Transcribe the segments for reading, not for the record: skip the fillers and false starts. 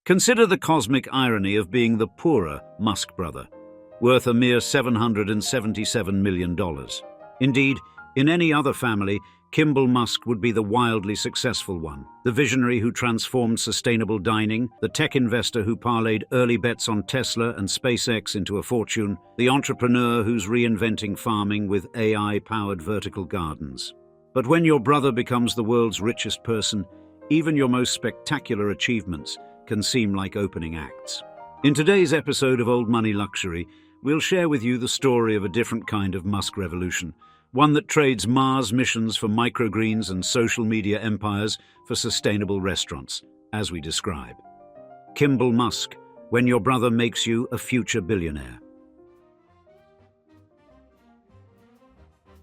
Consider the cosmic irony of being the poorer Musk brother, worth a mere $777 million. Indeed, in any other family, Kimbal Musk would be the wildly successful one, the visionary who transformed sustainable dining, the tech investor who parlayed early bets on Tesla and SpaceX into a fortune, the entrepreneur who's reinventing farming with AI-powered vertical gardens. But when your brother becomes the world's richest person, even your most spectacular achievements can seem like opening acts. In today's episode of Old Money Luxury, we'll share with you the story of a different kind of Musk revolution, one that trades Mars missions for microgreens and social media empires for sustainable restaurants, as we describe. Kimbal Musk, when your brother makes you a future billionaire.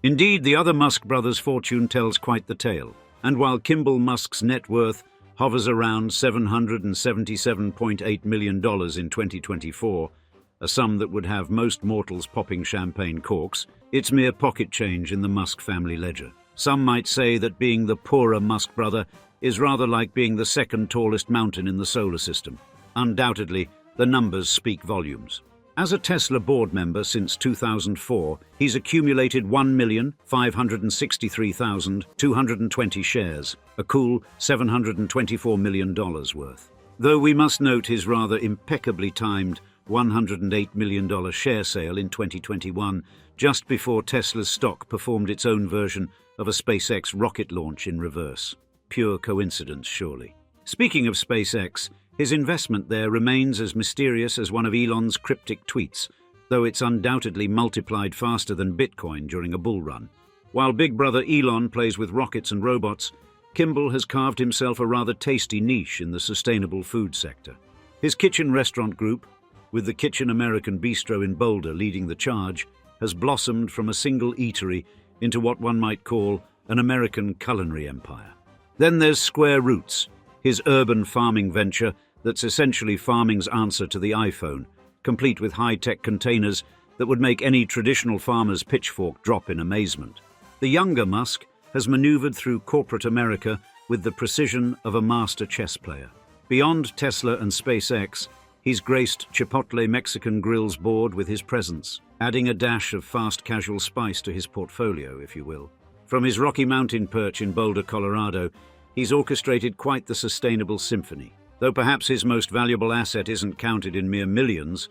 Indeed, the other Musk brothers' fortune tells quite the tale, and while Kimbal Musk's net worth hovers around $777.8 million in 2024, a sum that would have most mortals popping champagne corks, it's mere pocket change in the Musk family ledger. Some might say that being the poorer Musk brother is rather like being the second tallest mountain in the solar system. Undoubtedly, the numbers speak volumes. As a Tesla board member since 2004, he's accumulated 1,563,220 shares, a cool $724 million worth. Though we must note his rather impeccably timed $108 million share sale in 2021, just before Tesla's stock performed its own version of a SpaceX rocket launch in reverse. Pure coincidence, surely. Speaking of SpaceX, his investment there remains as mysterious as one of Elon's cryptic tweets, though it's undoubtedly multiplied faster than Bitcoin during a bull run. While big brother Elon plays with rockets and robots, Kimbal has carved himself a rather tasty niche in the sustainable food sector. His kitchen restaurant group, with the Kitchen American Bistro in Boulder leading the charge, has blossomed from a single eatery into what one might call an American culinary empire. Then there's Square Roots, his urban farming venture that's essentially farming's answer to the iPhone, complete with high-tech containers that would make any traditional farmer's pitchfork drop in amazement. The younger Musk has maneuvered through corporate America with the precision of a master chess player. Beyond Tesla and SpaceX, he's graced Chipotle Mexican Grill's board with his presence, adding a dash of fast casual spice to his portfolio, if you will. From his Rocky Mountain perch in Boulder, Colorado, he's orchestrated quite the sustainable symphony. Though perhaps his most valuable asset isn't counted in mere millions,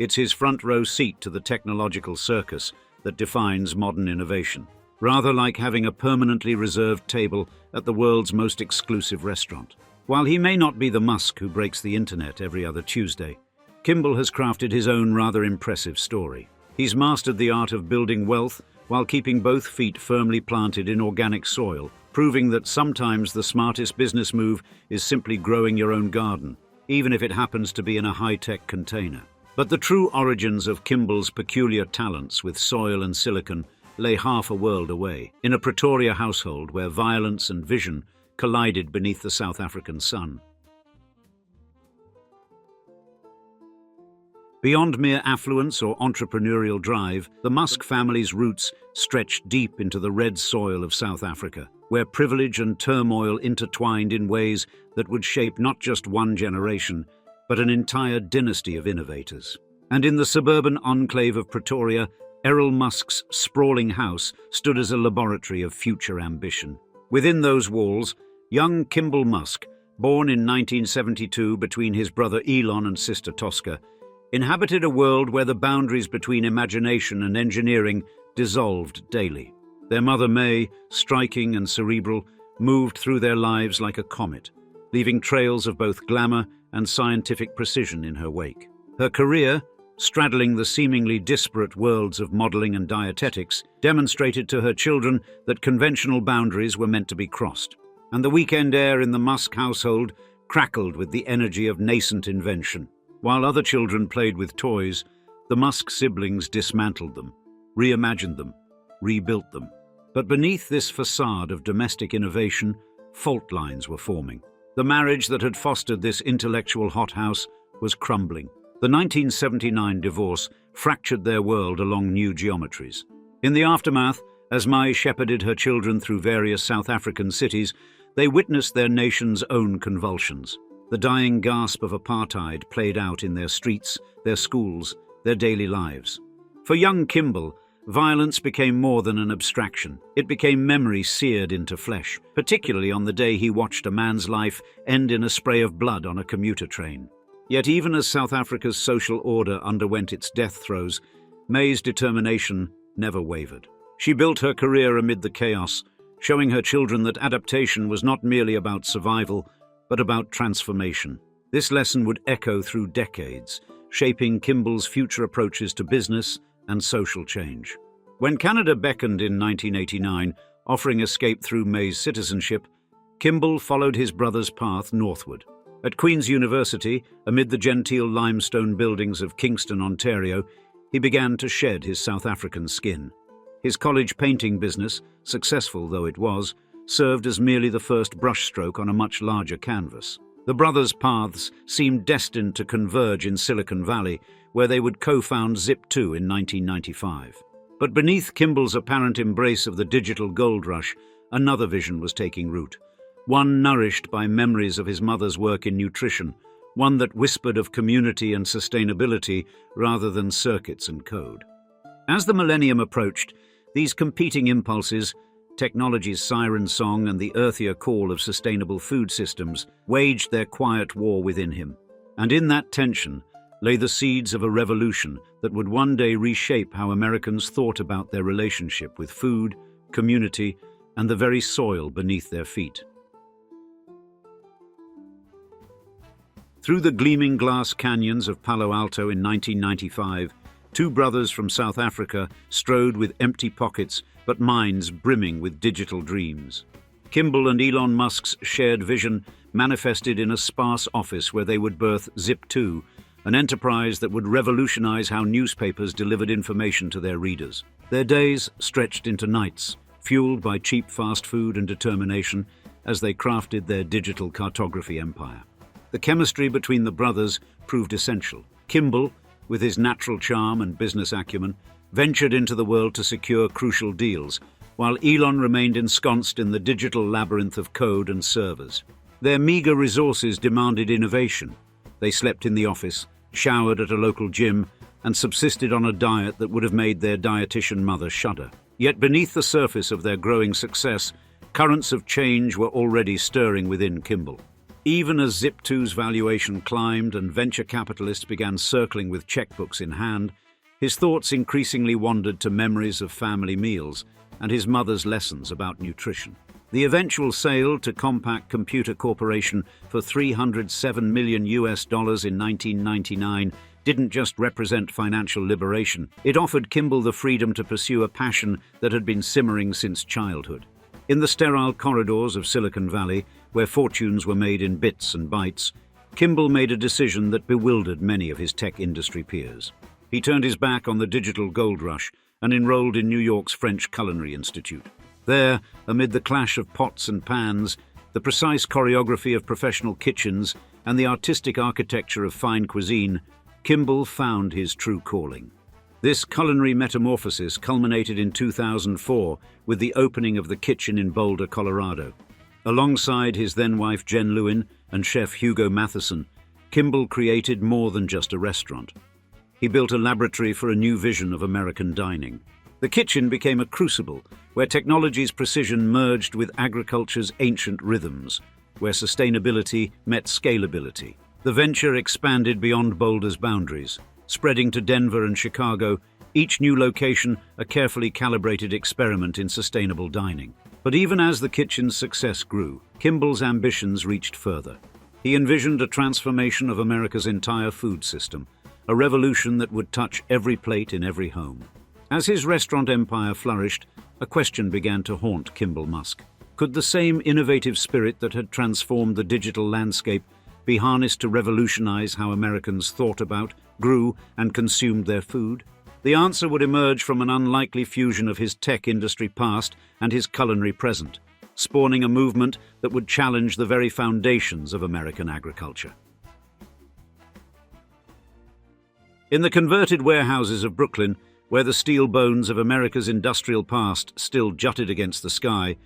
it's his front-row seat to the technological circus that defines modern innovation. Rather like having a permanently reserved table at the world's most exclusive restaurant. While he may not be the Musk who breaks the internet every other Tuesday, Kimbal has crafted his own rather impressive story. He's mastered the art of building wealth while keeping both feet firmly planted in organic soil, proving that sometimes the smartest business move is simply growing your own garden, even if it happens to be in a high-tech container. But the true origins of Kimbal's peculiar talents with soil and silicon lay half a world away, in a Pretoria household where violence and vision collided beneath the South African sun. Beyond mere affluence or entrepreneurial drive, the Musk family's roots stretch deep into the red soil of South Africa, where privilege and turmoil intertwined in ways that would shape not just one generation, but an entire dynasty of innovators. And in the suburban enclave of Pretoria, Errol Musk's sprawling house stood as a laboratory of future ambition. Within those walls, young Kimbal Musk, born in 1972 between his brother Elon and sister Tosca, inhabited a world where the boundaries between imagination and engineering dissolved daily. Their mother May, striking and cerebral, moved through their lives like a comet, leaving trails of both glamour and scientific precision in her wake. Her career, straddling the seemingly disparate worlds of modeling and dietetics, demonstrated to her children that conventional boundaries were meant to be crossed. And the weekend air in the Musk household crackled with the energy of nascent invention. While other children played with toys, the Musk siblings dismantled them, reimagined them, rebuilt them. But beneath this facade of domestic innovation, fault lines were forming. The marriage that had fostered this intellectual hothouse was crumbling. The 1979 divorce fractured their world along new geometries. In the aftermath, as Mai shepherded her children through various South African cities, they witnessed their nation's own convulsions. The dying gasp of apartheid played out in their streets, their schools, their daily lives. For young Kimbal, violence became more than an abstraction. It became memory seared into flesh, particularly on the day he watched a man's life end in a spray of blood on a commuter train. Yet even as South Africa's social order underwent its death throes, May's determination never wavered. She built her career amid the chaos, showing her children that adaptation was not merely about survival, but about transformation. This lesson would echo through decades, shaping Kimbal's future approaches to business and social change. When Canada beckoned in 1989, offering escape through May's citizenship, Kimbal followed his brother's path northward. At Queen's University, amid the genteel limestone buildings of Kingston, Ontario, he began to shed his South African skin. His college painting business, successful though it was, served as merely the first brushstroke on a much larger canvas. The brothers' paths seemed destined to converge in Silicon Valley, where they would co-found Zip2 in 1995. But beneath Kimbal's apparent embrace of the digital gold rush, another vision was taking root. One nourished by memories of his mother's work in nutrition, one that whispered of community and sustainability rather than circuits and code. As the millennium approached, these competing impulses, technology's siren song and the earthier call of sustainable food systems, waged their quiet war within him. And in that tension lay the seeds of a revolution that would one day reshape how Americans thought about their relationship with food, community, and the very soil beneath their feet. Through the gleaming glass canyons of Palo Alto in 1995, two brothers from South Africa strode with empty pockets but minds brimming with digital dreams. Kimbal and Elon Musk's shared vision manifested in a sparse office where they would birth Zip2, an enterprise that would revolutionize how newspapers delivered information to their readers. Their days stretched into nights, fueled by cheap fast food and determination as they crafted their digital cartography empire. The chemistry between the brothers proved essential. Kimbal, with his natural charm and business acumen, ventured into the world to secure crucial deals, while Elon remained ensconced in the digital labyrinth of code and servers. Their meager resources demanded innovation. They slept in the office, showered at a local gym, and subsisted on a diet that would have made their dietitian mother shudder. Yet beneath the surface of their growing success, currents of change were already stirring within Kimbal. Even as Zip2's valuation climbed and venture capitalists began circling with checkbooks in hand, his thoughts increasingly wandered to memories of family meals and his mother's lessons about nutrition. The eventual sale to Compaq Computer Corporation for $307 million in 1999 didn't just represent financial liberation. It offered Kimbal the freedom to pursue a passion that had been simmering since childhood. In the sterile corridors of Silicon Valley, where fortunes were made in bits and bytes, Kimbal made a decision that bewildered many of his tech industry peers. He turned his back on the digital gold rush and enrolled in New York's French Culinary Institute. There, amid the clash of pots and pans, the precise choreography of professional kitchens, and the artistic architecture of fine cuisine, Kimbal found his true calling. This culinary metamorphosis culminated in 2004 with the opening of the kitchen in Boulder, Colorado. Alongside his then-wife Jen Lewin and chef Hugo Matheson, Kimbal created more than just a restaurant. He built a laboratory for a new vision of American dining. The kitchen became a crucible where technology's precision merged with agriculture's ancient rhythms, where sustainability met scalability. The venture expanded beyond Boulder's boundaries, spreading to Denver and Chicago, each new location a carefully calibrated experiment in sustainable dining. But even as the kitchen's success grew, Kimbal's ambitions reached further. He envisioned a transformation of America's entire food system, a revolution that would touch every plate in every home. As his restaurant empire flourished, a question began to haunt Kimbal Musk. Could the same innovative spirit that had transformed the digital landscape be harnessed to revolutionize how Americans thought about, grew, and consumed their food? The answer would emerge from an unlikely fusion of his tech industry past and his culinary present, spawning a movement that would challenge the very foundations of American agriculture. In the converted warehouses of Brooklyn, where the steel bones of America's industrial past still jutted against the sky,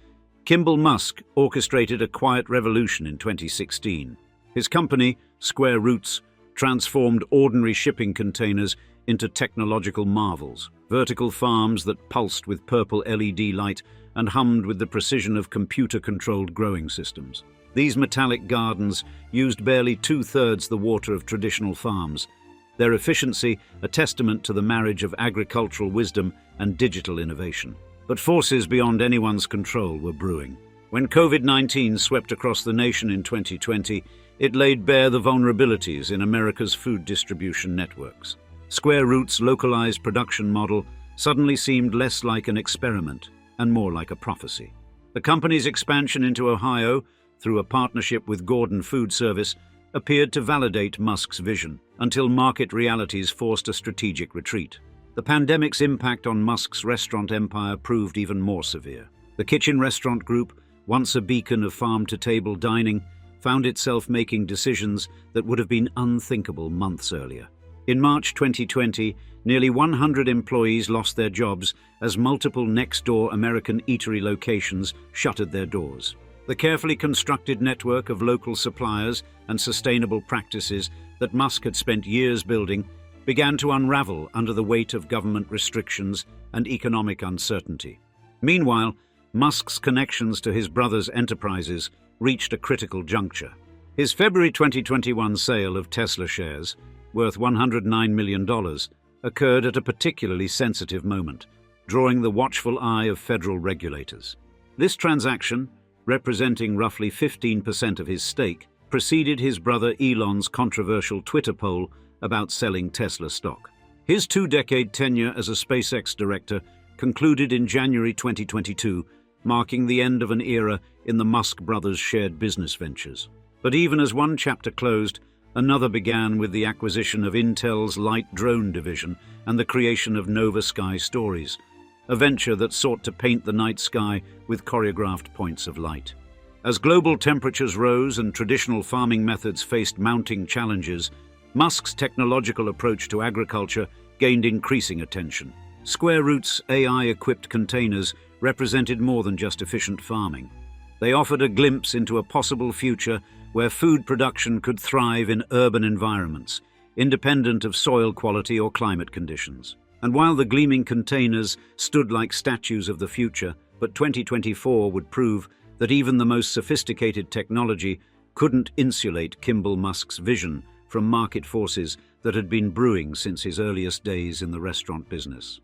Kimbal Musk orchestrated a quiet revolution in 2016. His company, Square Roots, transformed ordinary shipping containers into technological marvels, vertical farms that pulsed with purple LED light and hummed with the precision of computer-controlled growing systems. These metallic gardens used barely two-thirds the water of traditional farms, their efficiency a testament to the marriage of agricultural wisdom and digital innovation. But forces beyond anyone's control were brewing. When COVID-19 swept across the nation in 2020, it laid bare the vulnerabilities in America's food distribution networks. Square Roots' localized production model suddenly seemed less like an experiment and more like a prophecy. The company's expansion into Ohio, through a partnership with Gordon Food Service, appeared to validate Musk's vision, until market realities forced a strategic retreat. The pandemic's impact on Musk's restaurant empire proved even more severe. The kitchen restaurant group, once a beacon of farm-to-table dining, found itself making decisions that would have been unthinkable months earlier. In March 2020, nearly 100 employees lost their jobs as multiple next-door American eatery locations shuttered their doors. The carefully constructed network of local suppliers and sustainable practices that Musk had spent years building began to unravel under the weight of government restrictions and economic uncertainty. Meanwhile, Musk's connections to his brother's enterprises reached a critical juncture. His February 2021 sale of Tesla shares, worth $109 million, occurred at a particularly sensitive moment, drawing the watchful eye of federal regulators. This transaction, representing roughly 15% of his stake, preceded his brother Elon's controversial Twitter poll about selling Tesla stock. His two-decade tenure as a SpaceX director concluded in January 2022, marking the end of an era in the Musk brothers' shared business ventures. But even as one chapter closed, another began with the acquisition of Intel's light drone division and the creation of Nova Sky Stories, a venture that sought to paint the night sky with choreographed points of light. As global temperatures rose and traditional farming methods faced mounting challenges, Musk's technological approach to agriculture gained increasing attention. Square Roots' AI-equipped containers represented more than just efficient farming. They offered a glimpse into a possible future where food production could thrive in urban environments, independent of soil quality or climate conditions. And while the gleaming containers stood like statues of the future, but 2024 would prove that even the most sophisticated technology couldn't insulate Kimbal Musk's vision from market forces that had been brewing since his earliest days in the restaurant business.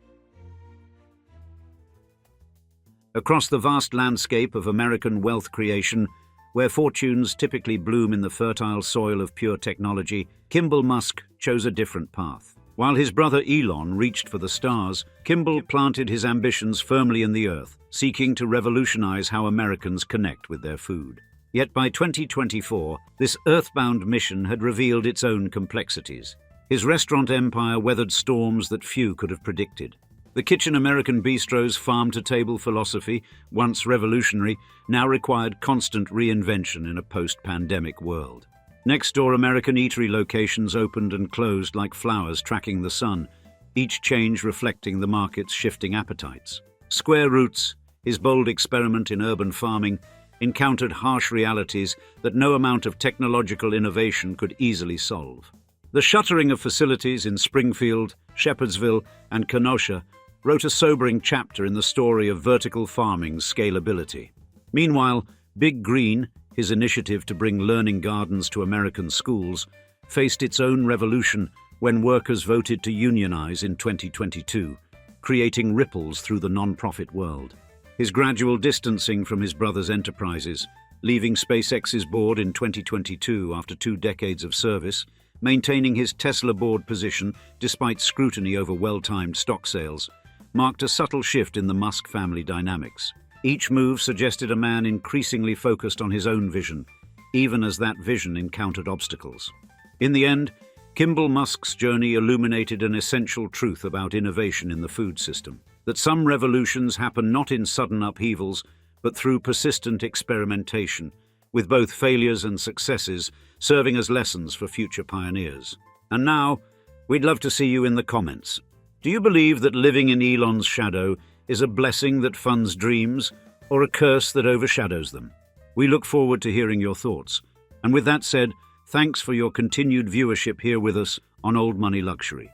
Across the vast landscape of American wealth creation, where fortunes typically bloom in the fertile soil of pure technology, Kimbal Musk chose a different path. While his brother Elon reached for the stars, Kimbal planted his ambitions firmly in the earth, seeking to revolutionize how Americans connect with their food. Yet by 2024, this earthbound mission had revealed its own complexities. His restaurant empire weathered storms that few could have predicted. The Kitchen American Bistro's farm-to-table philosophy, once revolutionary, now required constant reinvention in a post-pandemic world. Next-door American eatery locations opened and closed like flowers tracking the sun, each change reflecting the market's shifting appetites. Square Roots, his bold experiment in urban farming, encountered harsh realities that no amount of technological innovation could easily solve. The shuttering of facilities in Springfield, Shepherdsville, and Kenosha wrote a sobering chapter in the story of vertical farming's scalability. Meanwhile, Big Green, his initiative to bring learning gardens to American schools, faced its own revolution when workers voted to unionize in 2022, creating ripples through the non-profit world. His gradual distancing from his brother's enterprises, leaving SpaceX's board in 2022 after 2 decades of service, maintaining his Tesla board position despite scrutiny over well-timed stock sales, marked a subtle shift in the Musk family dynamics. Each move suggested a man increasingly focused on his own vision, even as that vision encountered obstacles. In the end, Kimbal Musk's journey illuminated an essential truth about innovation in the food system, that some revolutions happen not in sudden upheavals, but through persistent experimentation, with both failures and successes serving as lessons for future pioneers. And now, we'd love to see you in the comments. Do you believe that living in Elon's shadow is a blessing that funds dreams, or a curse that overshadows them? We look forward to hearing your thoughts. And with that said, Thanks for your continued viewership here with us on Old Money Luxury.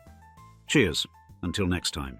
Cheers, until next time.